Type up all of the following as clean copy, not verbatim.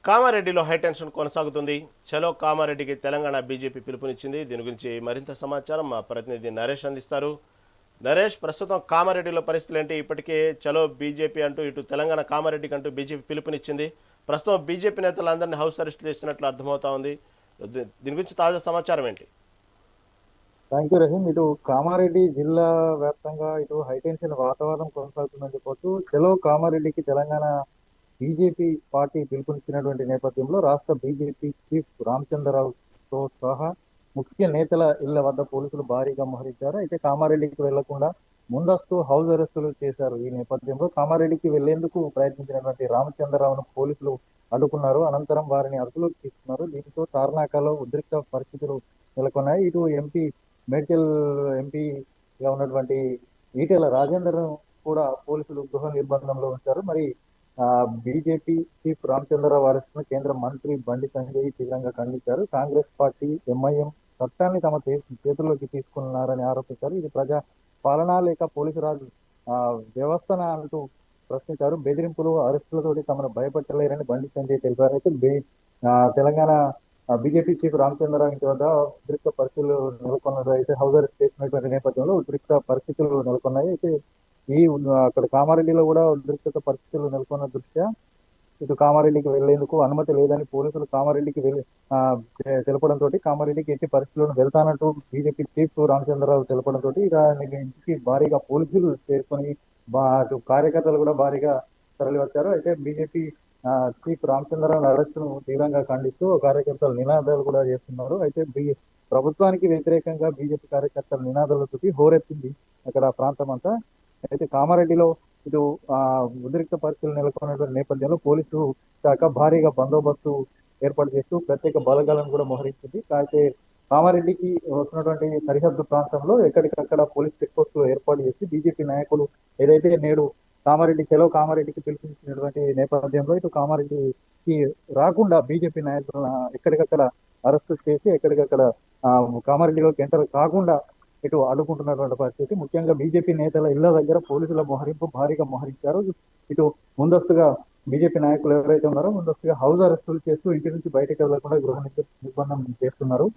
కామారెడ్డిలో హైటెన్షన్ కొనసాగుతుంది. చలో కామారెడ్డికి తెలంగాణ బీజేపీ పిలుపునిచ్చింది. దీని గురించి మరింత సమాచారం మా ప్రతినిధి నరేష్ అందిస్తారు. నరేష్, ప్రస్తుతం కామారెడ్డిలో పరిస్థితులు ఏంటి? ఇప్పటికే చలో బీజేపీ అంటూ ఇటు తెలంగాణ కామారెడ్డికి అంటూ బీజేపీ పిలుపునిచ్చింది. ప్రస్తుతం బీజేపీ నేతలందరినీ హౌస్ అరెస్ట్ చేస్తున్నట్లు అర్థమవుతా ఉంది. దీని గురించి తాజా సమాచారం ఏంటి? Thank you Rahim. ఇటు కామారెడ్డి జిల్లా వ్యాప్తంగా ఇటు హైటెన్షన్ వాతావరణం కొనసాగుతుందని చెప్పొచ్చు. చలో కామారెడ్డికి తెలంగాణ బీజేపీ పార్టీ పిలుపునిచ్చినటువంటి నేపథ్యంలో రాష్ట్ర బీజేపీ చీఫ్ రామచంద్రరావుతో సహా ముఖ్య నేతల ఇళ్ల వద్ద పోలీసులు భారీగా మోహరించారు. అయితే కామారెడ్డికి వెళ్లకుండా ముందస్తు హౌస్ అరెస్టులు చేశారు. ఈ నేపథ్యంలో కామారెడ్డికి వెళ్లేందుకు ప్రయత్నించినటువంటి రామచంద్రరావును పోలీసులు అడ్డుకున్నారు. అనంతరం వారిని అదుపులోకి తీసుకున్నారు. దీంతో తార్నాకలో ఉద్రిక్త పరిస్థితులు నెలకొన్నాయి. ఇటు మేడ్చల్ ఎంపీగా ఉన్నటువంటి ఈటెల రాజేందర్ కూడా పోలీసులు గృహ నిర్బంధంలో ఉంచారు. మరి బీజేపీ చీఫ్ రామచంద్రరావు అరెస్టును కేంద్ర మంత్రి బండి సంజయ్ తీవ్రంగా ఖండించారు. కాంగ్రెస్ పార్టీ ఎంఐఎం చట్టాన్ని తమ చేతుల్లోకి తీసుకున్నారని ఆరోపించారు. ఇది ప్రజా పాలన లేక పోలీసు రాజు వ్యవస్థన అంటూ ప్రశ్నించారు. బెదిరింపులు అరెస్టులతోటి తమను భయపెట్టలేరని బండి సంజయ్ తెలిపారు. అయితే తెలంగాణ బీజేపీ చీఫ్ రామచంద్రరావు ఇంటి వద్ద ఉద్రిక్త పరిస్థితులు నెలకొన్నారు. అయితే హౌస్ అరెస్ట్ చేసినటువంటి నేపథ్యంలో ఉద్రిక్త పరిస్థితులు నెలకొన్నాయి. అయితే అక్కడ కామారెడ్డిలో కూడా ఉద్రిక్త పరిస్థితులు నెలకొన్న దృష్ట్యా ఇటు కామారెడ్డికి వెళ్లేందుకు అనుమతి లేదని పోలీసులు కామారెడ్డికి తెలపడంతో కామారెడ్డికి ఎట్టి పరిస్థితులను వెళ్తానంటూ బీజేపీ చీఫ్ రామచంద్రరావు తెలపడంతో ఇంటికి భారీగా పోలీసులు చేరుకొని అటు కార్యకర్తలు కూడా భారీగా తరలి వచ్చారు. అయితే బీజేపీ చీఫ్ రామచంద్రరావు అరెస్టును తీవ్రంగా ఖండిస్తూ కార్యకర్తలు నినాదాలు కూడా చేస్తున్నారు. అయితే ప్రభుత్వానికి వ్యతిరేకంగా బీజేపీ కార్యకర్తల నినాదాలతో హోరెత్తింది అక్కడ ప్రాంతం అంతా. అయితే కామారెడ్డిలో ఇటు ఉద్రిక్త పరిస్థితులు నెలకొన్నటువంటి నేపథ్యంలో పోలీసు శాఖ భారీగా బందోబస్తు ఏర్పాటు చేస్తూ ప్రత్యేక బలగాలను కూడా మోహరించింది. అయితే కామారెడ్డికి వస్తున్నటువంటి సరిహద్దు ప్రాంతంలో ఎక్కడికక్కడ పోలీస్ చెక్ పోస్టులు ఏర్పాటు చేసి బీజేపీ నాయకులు ఏదైతే నేడు చలో కామారెడ్డికి పిలుపునిచ్చినటువంటి నేపథ్యంలో ఇటు కామారెడ్డికి రాకుండా బీజేపీ నాయకులను ఎక్కడికక్కడ అరెస్టు చేసి ఎక్కడికక్కడ కామారెడ్డిలోకి ఎంటర్ కాకుండా ఇటు అడ్డుకుంటున్నటువంటి పరిస్థితి. ముఖ్యంగా బీజేపీ నేతల ఇళ్ల దగ్గర పోలీసుల మోహరింపు భారీగా మోహరించారు. ఇటు ముందస్తుగా బీజేపీ నాయకులు ఎవరైతే ఉన్నారో ముందస్తుగా హౌస్ అరెస్టులు చేస్తూ ఇంటి నుంచి బయటకు వెళ్లకుండా గృహ నిర్బంధం చేస్తున్నారు.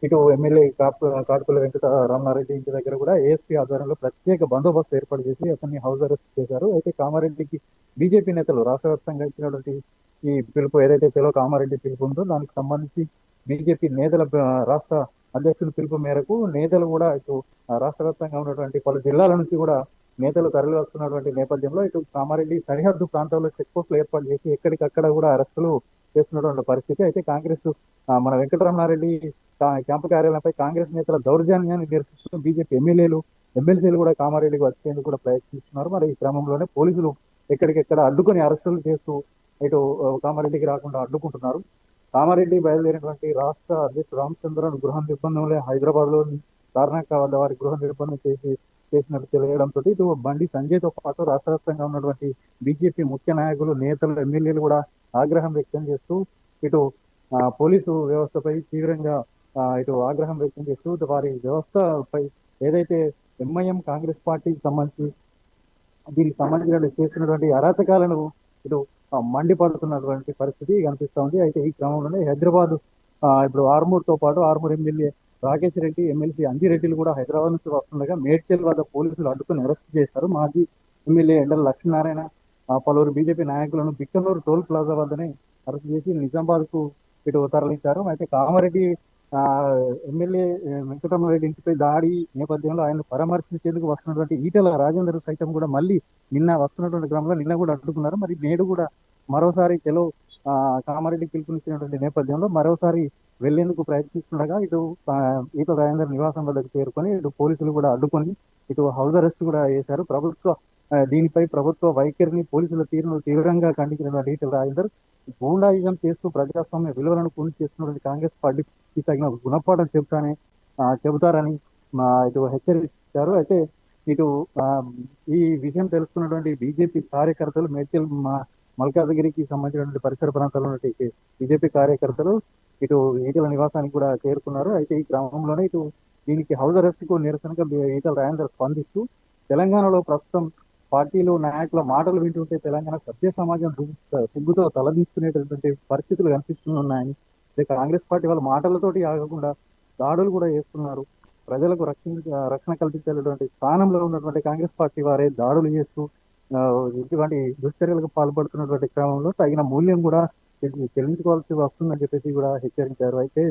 ఇటు ఎమ్మెల్యే కాటుపల్లి వెంకట రామనారెడ్డి ఇంటి దగ్గర కూడా ఏఎస్పీ ఆధ్వర్యంలో ప్రత్యేక బందోబస్తు ఏర్పాటు చేసి అతన్ని హౌస్ అరెస్ట్ చేశారు. అయితే కామారెడ్డికి బీజేపీ నేతలు రాష్ట్ర వ్యాప్తంగా ఇచ్చినటువంటి ఈ పిలుపు ఏదైతే చలో కామారెడ్డి పిలుపు ఉందో దానికి సంబంధించి బీజేపీ నేతల రాష్ట్ర అధ్యక్షుల పిలుపు మేరకు నేతలు కూడా ఇటు రాష్ట్ర వ్యాప్తంగా ఉన్నటువంటి పలు జిల్లాల నుంచి కూడా నేతలు తరలి వస్తున్నటువంటి నేపథ్యంలో ఇటు కామారెడ్డి సరిహద్దు ప్రాంతాల్లో చెక్ పోస్టులు ఏర్పాటు చేసి ఎక్కడికక్కడ కూడా అరెస్టులు చేస్తున్నటువంటి పరిస్థితి. అయితే కాంగ్రెస్ మన వెంకటరమణారెడ్డి క్యాంపు కార్యాలయంపై కాంగ్రెస్ నేతల దౌర్జన్యాన్ని నిరసిస్తూ బీజేపీ ఎమ్మెల్సీలు కూడా కామారెడ్డికి వచ్చేందుకు కూడా ప్రయత్నిస్తున్నారు. మరి ఈ క్రమంలోనే పోలీసులు ఎక్కడికెక్కడ అడ్డుకొని అరెస్టులు చేస్తూ ఇటు కామారెడ్డికి రాకుండా అడ్డుకుంటున్నారు. కామారెడ్డి బయలుదేరినటువంటి రాష్ట్ర అధ్యక్షుడు రామచంద్రన్ గృహ నిర్బంధంలో హైదరాబాద్ లోని తార్నాక వద్ద వారి గృహ నిర్బంధం చేసినట్టు తెలియడంతో ఇటు బండి సంజయ్ తో పాటు రాష్ట్ర వ్యాప్తంగా ఉన్నటువంటి బీజేపీ ముఖ్య నాయకులు నేతలు ఎమ్మెల్యేలు కూడా ఆగ్రహం వ్యక్తం చేస్తూ ఇటు పోలీసు వ్యవస్థపై తీవ్రంగా ఇటు ఆగ్రహం వ్యక్తం చేస్తూ వారి వ్యవస్థపై ఏదైతే ఎంఐఎం కాంగ్రెస్ పార్టీకి దీనికి సంబంధించిన చేసినటువంటి అరాచకాలను ఇటు మండిపడుతున్నటువంటి పరిస్థితి కనిపిస్తా ఉంది. అయితే ఈ క్రమంలోనే హైదరాబాద్ ఇప్పుడు ఆర్మూర్తో పాటు ఆర్మూర్ ఎమ్మెల్యే రాకేష్ రెడ్డి, ఎమ్మెల్సీ అంజిరెడ్డిలు కూడా హైదరాబాద్ నుంచి వస్తుండగా మేడ్చల్ వద్ద పోలీసులు అడ్డుకుని అరెస్ట్ చేశారు. మాజీ ఎమ్మెల్యే ఎండల లక్ష్మీనారాయణ పలువురు బీజేపీ నాయకులను బిక్కనూరు టోల్ ప్లాజా వద్దనే అరెస్ట్ చేసి నిజామాబాద్ కు ఇటు తరలించారు. అయితే కామారెడ్డి ఎమ్మెల్యే వెంకటరమణారెడ్డి ఇంటిపై దాడి నేపథ్యంలో ఆయన పరామర్శించేందుకు వస్తున్నటువంటి ఈటెల రాజేందర్ సైతం కూడా మళ్ళీ నిన్న వస్తున్నటువంటి క్రమంలో నిన్న కూడా అడ్డుకున్నారు. మరి నేడు కూడా మరోసారి చలో కామారెడ్డికి పిలుపునిచ్చినటువంటి నేపథ్యంలో మరోసారి వెళ్లేందుకు ప్రయత్నిస్తుండగా ఇటు ఈటెల రాజేందర్ నివాసం వద్దకు చేరుకొని ఇటు పోలీసులు కూడా అడ్డుకొని ఇటు హౌస్ అరెస్ట్ కూడా చేశారు. దీనిపై ప్రభుత్వ వైఖరిని పోలీసుల తీరును తీవ్రంగా ఖండించినటువంటి ఈటెల రాజేందర్ గూండాయిజం చేస్తూ ప్రజాస్వామ్య విలువలను పూర్తి చేస్తున్నటువంటి కాంగ్రెస్ పార్టీకి తగిన గుణపాఠం చెబుతారని ఇటు హెచ్చరించారు. అయితే ఇటు ఈ విషయం తెలుసుకున్నటువంటి బీజేపీ కార్యకర్తలు మేడ్చల్ మల్కాజ్గిరికి సంబంధించినటువంటి పరిసర ప్రాంతాల్లో ఉన్నటువంటి బీజేపీ కార్యకర్తలు ఇటు ఈటెల నివాసానికి కూడా చేరుకున్నారు. అయితే ఈ క్రమంలోనే దీనికి హౌస్ అరెస్ట్ కు నిరసనగా ఈటెల రాజేందర్ స్పందిస్తూ తెలంగాణలో ప్రస్తుతం పార్టీలు నాయకుల మాటలు వింటుంటే తెలంగాణ సభ్య సమాజం సిగ్గుతో తలదించుకునేటటువంటి పరిస్థితులు కనిపిస్తున్నాయని, ఇక కాంగ్రెస్ పార్టీ వాళ్ళ మాటలతోటి ఆగకుండా దాడులు కూడా చేస్తున్నారు. ప్రజలకు రక్షణ కల్పించేటువంటి స్థానంలో ఉన్నటువంటి కాంగ్రెస్ పార్టీ వారే దాడులు చేస్తూ ఆ, ఇటువంటి దుశ్చర్యలకు పాల్పడుతున్నటువంటి క్రమంలో తగిన మూల్యం కూడా చెల్లించుకోవాల్సి వస్తుందని చెప్పేసి కూడా హెచ్చరించారు. అయితే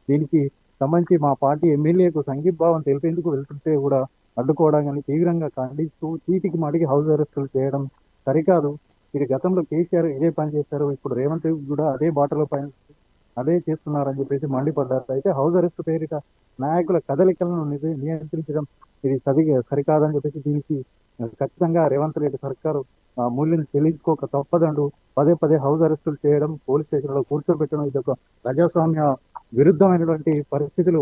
దీనికి సంబంధించి మా పార్టీ ఎమ్మెల్యేకు సంఘీభావం తెలిపేందుకు వెళ్తుంటే కూడా అడ్డుకోవడాన్ని తీవ్రంగా ఖండిస్తూ చీటికి మాటికి హౌస్ అరెస్టులు చేయడం సరికాదు. ఇది గతంలో కేసీఆర్ ఇదే పని చేశారు, ఇప్పుడు రేవంత్ రెడ్డి కూడా అదే బాటలో పైన అదే చేస్తున్నారని చెప్పేసి మండిపడ్డారు. అయితే హౌస్ అరెస్ట్ పేరిట నాయకుల కదలికలను నియంత్రించడం ఇది సరికాదని చెప్పేసి దీనికి ఖచ్చితంగా రేవంత్ రెడ్డి సర్కారు మూల్యం చెల్లించుకోక తప్పదంటూ పదే పదే హౌస్ అరెస్టులు చేయడం, పోలీస్ స్టేషన్లో కూర్చోబెట్టడం ఇది ఒక ప్రజాస్వామ్య విరుద్ధమైనటువంటి పరిస్థితులు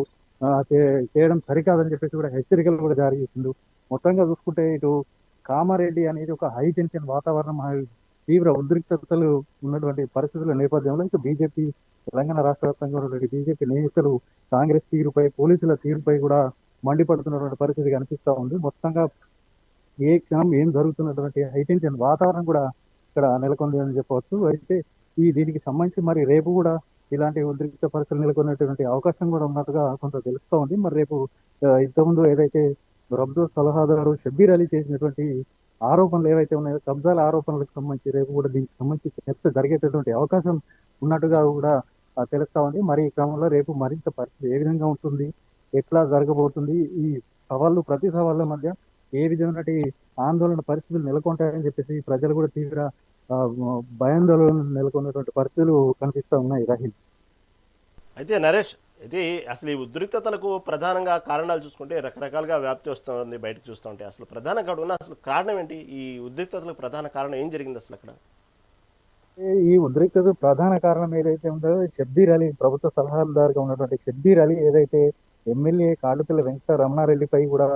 చేయడం సరికాదని చెప్పేసి కూడా హెచ్చరికలు కూడా జారీ చేసిండు. మొత్తంగా చూసుకుంటే ఇటు కామారెడ్డి అనేది ఒక హై టెన్షన్ వాతావరణం, తీవ్ర ఉద్రిక్తతలు ఉన్నటువంటి పరిస్థితుల నేపథ్యంలో ఇటు బీజేపీ తెలంగాణ రాష్ట్ర వ్యాప్తంగా ఉన్నటువంటి బీజేపీ నేతలు కాంగ్రెస్ తీరుపై, పోలీసుల తీరుపై కూడా మండిపడుతున్నటువంటి పరిస్థితి కనిపిస్తా ఉంది. మొత్తంగా ఏ క్షణం ఏం జరుగుతున్నటువంటి హై టెన్షన్ వాతావరణం కూడా ఇక్కడ నెలకొంది అని చెప్పవచ్చు. అయితే దీనికి సంబంధించి మరి రేపు కూడా ఇలాంటి ఉద్రిక్త పరిస్థితులు నెలకొనేటువంటి అవకాశం కూడా ఉన్నట్టుగా కొంత తెలుస్తూ ఉంది. మరి రేపు ఇంతకుముందు ఏదైతే ప్రభుత్వ సలహాదారు షబ్బీర్ అలీ చేసినటువంటి ఆరోపణలు ఏవైతే ఉన్నాయో, కబ్జాల ఆరోపణలకు సంబంధించి రేపు కూడా దీనికి సంబంధించి చర్చ జరిగేటటువంటి అవకాశం ఉన్నట్టుగా కూడా తెలుస్తా ఉంది. మరి ఈ క్రమంలో రేపు మరింత పరిస్థితి ఏ విధంగా ఉంటుంది, ఎట్లా జరగబోతుంది, ఈ సవాళ్ళు ప్రతి సవాళ్ళ మధ్య ఏ విధమైన ఆందోళన పరిస్థితులు నెలకొంటాయని చెప్పేసి ప్రజలు కూడా తీవ్ర భయాందోళన నెలకొన్నటువంటి పరిస్థితులు కనిపిస్తూ ఉన్నాయి. రాహిల్, అయితే నరేష్, ఇది అసలు ఈ ఉద్రిక్తతలకు ప్రధానంగా కారణాలు చూసుకుంటే రకరకాలుగా వ్యాప్తి వస్తుంది, బయటకు చూస్తూ ఉంటే అసలు ప్రధానంగా ఉన్న అసలు కారణం ఏంటి? ఈ ఉద్రిక్తతలకు ప్రధాన కారణం ఏం జరిగింది అసలు అక్కడ? ఈ ఉద్రిక్తత ప్రధాన కారణం ఏదైతే ఉందో షబ్బీర్ అలీ, ప్రభుత్వ సలహాదారుగా ఉన్నటువంటి షబ్బీర్ అలీ ఏదైతే ఎమ్మెల్యే కాడుపల్లి వెంకట రమణారెడ్డిపై కూడా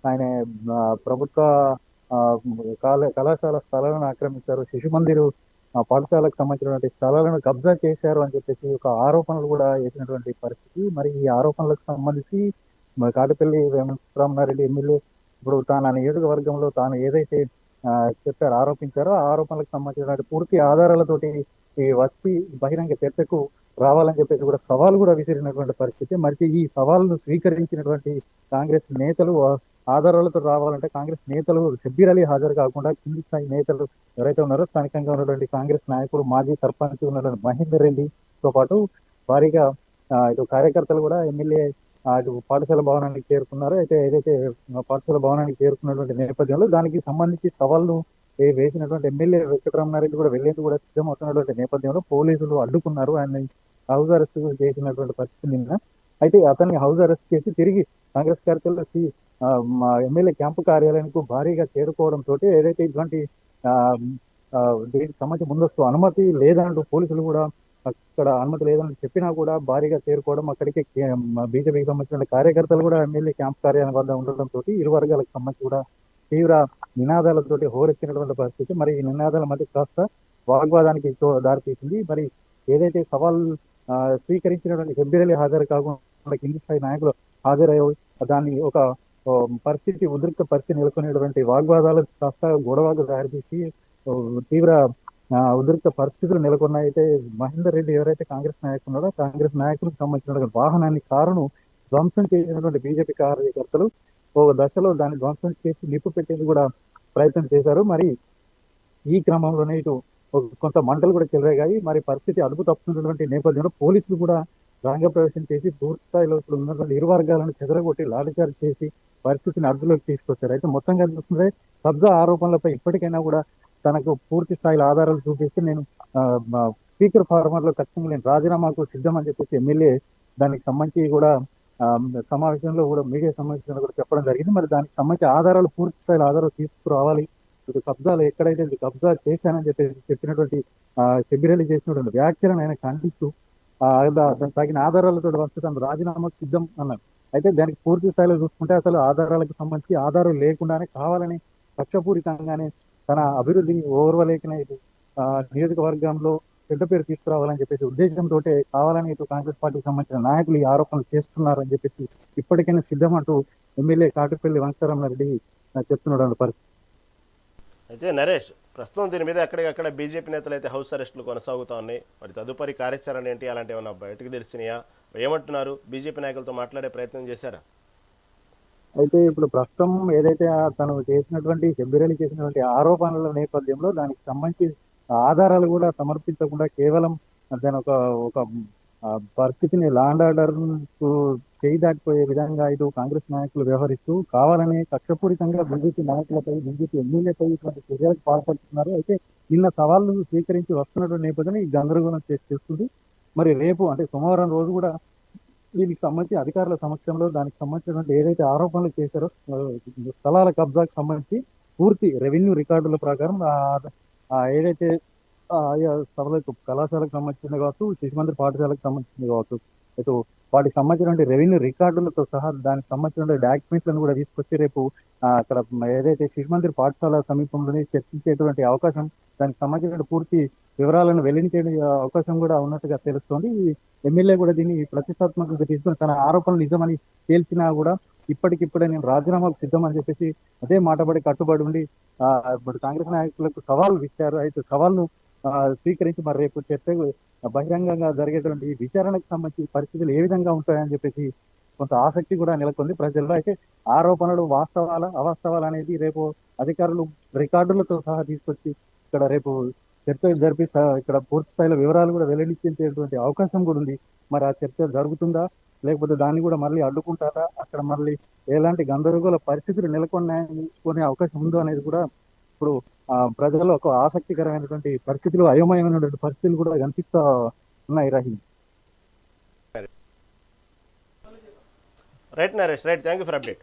ఆయన ప్రభుత్వ కళాశాల స్థలాలను ఆక్రమించారు, శిశు మందిరు పాఠశాలకు సంబంధించినటువంటి స్థలాలను కబ్జా చేశారు అని చెప్పేసి ఒక ఆరోపణలు కూడా వేసినటువంటి పరిస్థితి. మరి ఈ ఆరోపణలకు సంబంధించి కాడుపల్లి వెంకటరమణారెడ్డి ఎమ్మెల్యే ఇప్పుడు తన నియోజకవర్గంలో తాను ఏదైతే చెప్పారు, ఆరోపించారో ఆ ఆరోపణలకు సంబంధించిన పూర్తి ఆధారాలతోటి వచ్చి బహిరంగ చర్చకు రావాలని చెప్పేసి కూడా సవాల్ కూడా విసిరినటువంటి పరిస్థితి. మరి ఈ సవాల్ను స్వీకరించినటువంటి కాంగ్రెస్ నేతలు ఆధారాలతో రావాలంటే కాంగ్రెస్ నేతలు షబ్బీర్ అలీ హాజరు కాకుండా కింది స్థాయి నేతలు ఎవరైతే ఉన్నారో స్థానికంగా ఉన్నటువంటి కాంగ్రెస్ నాయకులు, మాజీ సర్పంచ్ ఉన్నటువంటి మహేందర్ రెడ్డితో పాటు భారీగా ఇటు కార్యకర్తలు కూడా ఎమ్మెల్యే అటు పాఠశాల భవనానికి చేరుకున్నారు. అయితే ఏదైతే పాఠశాల భవనానికి చేరుకున్నటువంటి నేపథ్యంలో దానికి సంబంధించి సవాళ్ళు వేసినటువంటి ఎమ్మెల్యే వెంకటరమణారెడ్డి కూడా వెళ్లేందుకు కూడా సిద్ధమవుతున్నటువంటి నేపథ్యంలో పోలీసులు అడ్డుకున్నారు, ఆయన హౌస్ అరెస్ట్ చేసినటువంటి పరిస్థితి నిన్న. అయితే అతన్ని హౌస్ అరెస్ట్ చేసి తిరిగి కాంగ్రెస్ కార్యకర్తలు మా ఎమ్మెల్యే క్యాంపు కార్యాలయానికి భారీగా చేరుకోవడంతో ఏదైతే ఇటువంటి దీనికి సంబంధించి ముందస్తు అనుమతి లేదంటూ పోలీసులు కూడా అక్కడ అనుమతి లేదని చెప్పినా కూడా భారీగా చేరుకోవడం, అక్కడికి బీజేపీకి సంబంధించిన కార్యకర్తలు కూడా ఎమ్మెల్యే క్యాంప్ కార్యాలయం వద్ద ఉండడంతో ఇరు వర్గాలకు సంబంధించి కూడా తీవ్ర నినాదాలతోటి హోరెత్తినటువంటి పరిస్థితి. మరి ఈ నినాదాల మధ్య కాస్త వాగ్వాదానికి దారితీసింది. మరి ఏదైతే సవాల్ స్వీకరించినటువంటి షబ్బీర్ అలీ హాజరు కాకుండా కింది స్థాయి నాయకులు హాజరయ్యారు, దాన్ని ఒక పరిస్థితి ఉద్రిక్త పరిస్థితి నెలకొనేటువంటి వాగ్వాదాలు కాస్త గొడవకు దారితీసి తీవ్ర ఉద్రిక్త పరిస్థితులు నెలకొన్నాయి. అయితే మహేందర్ రెడ్డి ఎవరైతే కాంగ్రెస్ నాయకులు ఉన్నారో కాంగ్రెస్ నాయకులకు సంబంధించిన వాహనాన్ని, కారును ధ్వంసం చేసినటువంటి బీజేపీ కార్యకర్తలు ఒక దశలో దాన్ని ధ్వంసం చేసి నిప్పు పెట్టేందుకు కూడా ప్రయత్నం చేశారు. మరి ఈ క్రమంలోనే ఇటు కొంత మంటలు కూడా చెలరేగాయి. మరి పరిస్థితి అదుపు తప్పుతున్నటువంటి నేపథ్యంలో పోలీసులు కూడా రంగప్రవేశం చేసి పూర్తి స్థాయిలో ఇప్పుడు ఉన్నటువంటి ఇరు వర్గాలను చెదరగొట్టి లాఠీచార్జ్ చేసి పరిస్థితిని అదుపులోకి తీసుకొచ్చారు. అయితే మొత్తంగా చూస్తుంటే కబ్జా ఆరోపణలపై ఇప్పటికైనా కూడా తనకు పూర్తి స్థాయిలో ఆధారాలు చూపిస్తే నేను స్పీకర్ ఫార్మర్ లో ఖచ్చితంగా నేను రాజీనామాకు సిద్ధం అని చెప్పేసి ఎమ్మెల్యే దానికి సంబంధించి కూడా సమావేశంలో కూడా మీడియా సమావేశంలో కూడా చెప్పడం జరిగింది. మరి దానికి సంబంధించి ఆధారాలు, పూర్తి స్థాయిలో ఆధారాలు తీసుకురావాలి, ఇది కబ్జాలు ఎక్కడైతే కబ్జా చేశానని చెప్పేసి చెప్పినటువంటి షబ్బీర్ అలీ చేసినటువంటి వ్యాఖ్యలను ఆయన ఖండిస్తూ తగిన ఆధారాలతో వస్తే తను రాజీనామాకు సిద్ధం అన్నారు. అయితే దానికి పూర్తి స్థాయిలో చూసుకుంటే అసలు ఆధారాలకు సంబంధించి ఆధారాలు లేకుండానే కావాలని పక్షపూరితంగానే తన అభివృద్ధిని ఓర్వలేకనే ఇటు నియోజకవర్గంలో చెడ్డ పేరు తీసుకురావాలని చెప్పేసి ఉద్దేశంతో కావాలని ఇటు కాంగ్రెస్ పార్టీకి సంబంధించిన నాయకులు ఈ ఆరోపణలు చేస్తున్నారని చెప్పేసి ఇప్పటికైనా సిద్ధం అంటూ ఎమ్మెల్యే కాటుపల్లి వెంకటరమణారెడ్డి చెప్తున్నాడు పరిస్థితి. అయితే నరేష్, ప్రస్తుతం దీని మీద ఎక్కడికక్కడ బీజేపీ నేతలు అయితే హౌస్ అరెస్టులు కొనసాగుతా ఉన్నాయి. మరి తదుపరి కార్యాచరణ ఏంటి, అలాంటి ఏమన్నా బయటకు తెలిసినాయా? ఏమంటున్నారు? బీజేపీ నాయకులతో మాట్లాడే ప్రయత్నం చేశారా? అయితే ఇప్పుడు ప్రస్తుతం ఏదైతే తను చేసినటువంటి షబ్బీర్ చేసినటువంటి ఆరోపణల నేపథ్యంలో దానికి సంబంధించి ఆధారాలు కూడా సమర్పించకుండా కేవలం దాని ఒక ఒక ఆ, పరిస్థితిని లా అండ్ ఆర్డర్ చేయి దాటిపోయే విధంగా ఇటు కాంగ్రెస్ నాయకులు వ్యవహరిస్తూ కావాలని కక్షపూరితంగా బీజేపీ నాయకులపై బీజేపీ ఎమ్మెల్యేపై ఇటువంటి చర్యలకు పాల్పడుతున్నారు. అయితే నిన్న సవాళ్లు స్వీకరించి వస్తున్నటువంటి నేపథ్యంలో ఈ గందరగోళం చేస్తుంది. మరి రేపు అంటే సోమవారం రోజు కూడా దీనికి సంబంధించి అధికారుల సమక్షంలో దానికి సంబంధించినటువంటి ఏదైతే ఆరోపణలు చేశారో స్థలాల కబ్జాకు సంబంధించి పూర్తి రెవెన్యూ రికార్డుల ప్రకారం ఏదైతే ఆయా సభలకు కళాశాలకు సంబంధించింది కావచ్చు, శిశు మందిర్ పాఠశాలకు సంబంధించింది కావచ్చు, ఇటు వాటికి సంబంధించినటువంటి రెవెన్యూ రికార్డులతో సహా దానికి సంబంధించిన డాక్యుమెంట్లను కూడా తీసుకొచ్చి రేపు అక్కడ ఏదైతే శిశు మందిర్ పాఠశాల సమీపంలోనే చర్చించేటువంటి అవకాశం, దానికి సంబంధించిన పూర్తి వివరాలను వెల్లడించే అవకాశం కూడా ఉన్నట్టుగా తెలుస్తోంది. ఎమ్మెల్యే కూడా దీన్ని ప్రతిష్టాత్మకంగా తీసుకుని తన ఆరోపణలు నిజమని తేల్చినా కూడా ఇప్పటికిప్పుడే నేను రాజీనామాకు సిద్ధం అని చెప్పేసి అదే మాటబడి కట్టుబడి ఉండి ఇప్పుడు కాంగ్రెస్ నాయకులకు సవాల్ ఇచ్చారు. అయితే సవాల్ను స్వీకరించి మరి రేపు చర్చ బహిరంగంగా జరిగేటువంటి ఈ విచారణకు సంబంధించి పరిస్థితులు ఏ విధంగా ఉంటాయని చెప్పేసి కొంత ఆసక్తి కూడా నెలకొంది ప్రజల్లో. అయితే ఆరోపణలు అవాస్తవాలు అనేది రేపు అధికారులు రికార్డులతో సహా తీసుకొచ్చి ఇక్కడ రేపు చర్చ జరిపి ఇక్కడ పూర్తి స్థాయిలో వివరాలు కూడా వెల్లడించేటువంటి అవకాశం కూడా ఉంది. మరి ఆ చర్చ జరుగుతుందా, లేకపోతే దాన్ని కూడా మళ్ళీ అడ్డుకుంటారా, అక్కడ మళ్ళీ ఎలాంటి గందరగోళ పరిస్థితులు నెలకొనే అవకాశం ఉందో అనేది కూడా ఇప్పుడు ప్రజల్లో ఒక ఆసక్తికరమైనటువంటి పరిస్థితులు, అయోమయమైనటువంటి పరిస్థితులు కూడా కనిపిస్తా ఉన్నాయి Rahim. Right Naresh, right. Thank you for update.